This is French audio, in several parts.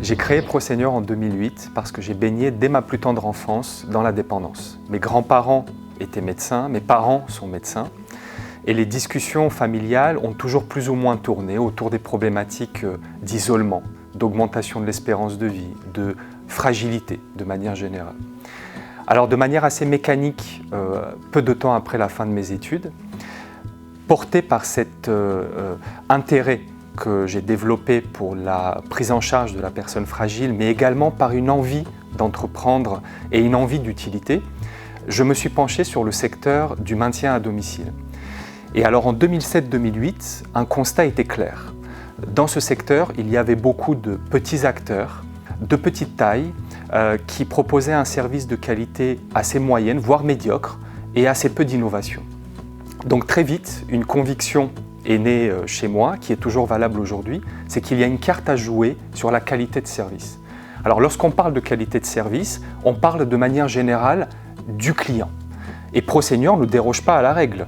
J'ai créé ProSenior en 2008 parce que j'ai baigné dès ma plus tendre enfance dans la dépendance. Mes grands-parents étaient médecins, mes parents sont médecins et les discussions familiales ont toujours plus ou moins tourné autour des problématiques d'isolement, d'augmentation de l'espérance de vie, de fragilité de manière générale. Alors de manière assez mécanique, peu de temps après la fin de mes études, porté par cet intérêt que j'ai développé pour la prise en charge de la personne fragile, mais également par une envie d'entreprendre et une envie d'utilité, je me suis penché sur le secteur du maintien à domicile. Et alors en 2007-2008, un constat était clair. Dans ce secteur, il y avait beaucoup de petits acteurs, de petite taille, qui proposaient un service de qualité assez moyenne, voire médiocre, et assez peu d'innovation. Donc très vite, une conviction est née chez moi, qui est toujours valable aujourd'hui, c'est qu'il y a une carte à jouer sur la qualité de service. Alors lorsqu'on parle de qualité de service, on parle de manière générale du client. Et ProSenior ne déroge pas à la règle.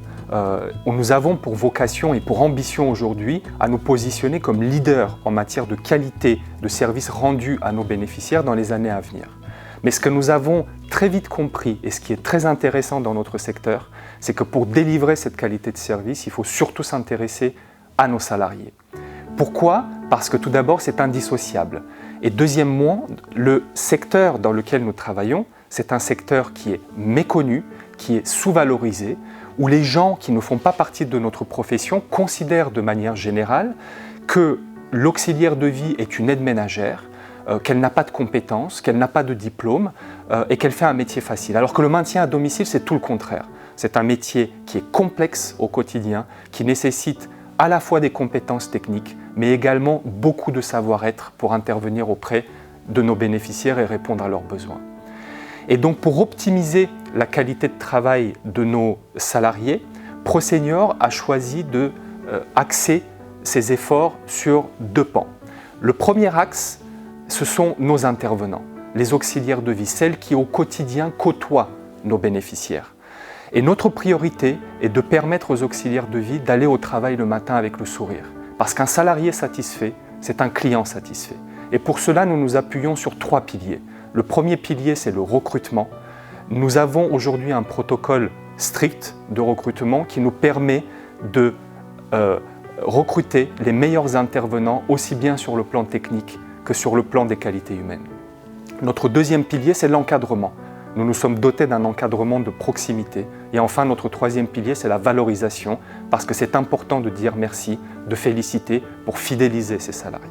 Nous avons pour vocation et pour ambition aujourd'hui à nous positionner comme leader en matière de qualité de service rendu à nos bénéficiaires dans les années à venir. Mais ce que nous avons très vite compris et ce qui est très intéressant dans notre secteur, c'est que pour délivrer cette qualité de service, il faut surtout s'intéresser à nos salariés. Pourquoi ? Parce que tout d'abord, c'est indissociable. Et deuxièmement, le secteur dans lequel nous travaillons, c'est un secteur qui est méconnu, qui est sous-valorisé, où les gens qui ne font pas partie de notre profession considèrent de manière générale que l'auxiliaire de vie est une aide ménagère, qu'elle n'a pas de compétences, qu'elle n'a pas de diplôme et qu'elle fait un métier facile. Alors que le maintien à domicile, c'est tout le contraire. C'est un métier qui est complexe au quotidien, qui nécessite à la fois des compétences techniques, mais également beaucoup de savoir-être pour intervenir auprès de nos bénéficiaires et répondre à leurs besoins. Et donc pour optimiser la qualité de travail de nos salariés, ProSenior a choisi d'axer ses efforts sur deux pans. Le premier axe, ce sont nos intervenants, les auxiliaires de vie, celles qui au quotidien côtoient nos bénéficiaires. Et notre priorité est de permettre aux auxiliaires de vie d'aller au travail le matin avec le sourire. Parce qu'un salarié satisfait, c'est un client satisfait. Et pour cela, nous nous appuyons sur trois piliers. Le premier pilier, c'est le recrutement. Nous avons aujourd'hui un protocole strict de recrutement qui nous permet de recruter les meilleurs intervenants, aussi bien sur le plan technique que sur le plan des qualités humaines. Notre deuxième pilier, c'est l'encadrement. Nous nous sommes dotés d'un encadrement de proximité. Et enfin, notre troisième pilier, c'est la valorisation, parce que c'est important de dire merci, de féliciter pour fidéliser ses salariés.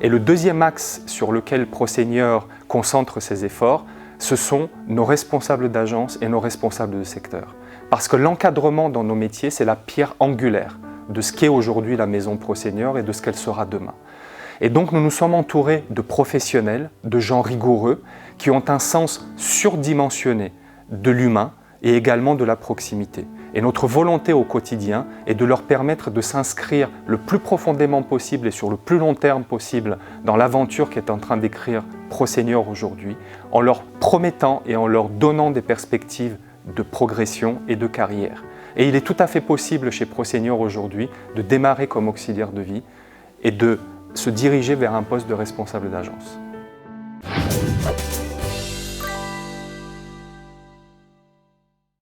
Et le deuxième axe sur lequel ProSenior concentre ses efforts, ce sont nos responsables d'agence et nos responsables de secteur. Parce que l'encadrement dans nos métiers, c'est la pierre angulaire de ce qu'est aujourd'hui la maison ProSenior et de ce qu'elle sera demain. Et donc nous nous sommes entourés de professionnels, de gens rigoureux, qui ont un sens surdimensionné de l'humain et également de la proximité. Et notre volonté au quotidien est de leur permettre de s'inscrire le plus profondément possible et sur le plus long terme possible dans l'aventure qu'est en train d'écrire ProSenior aujourd'hui, en leur promettant et en leur donnant des perspectives de progression et de carrière. Et il est tout à fait possible chez ProSenior aujourd'hui de démarrer comme auxiliaire de vie et de se diriger vers un poste de responsable d'agence.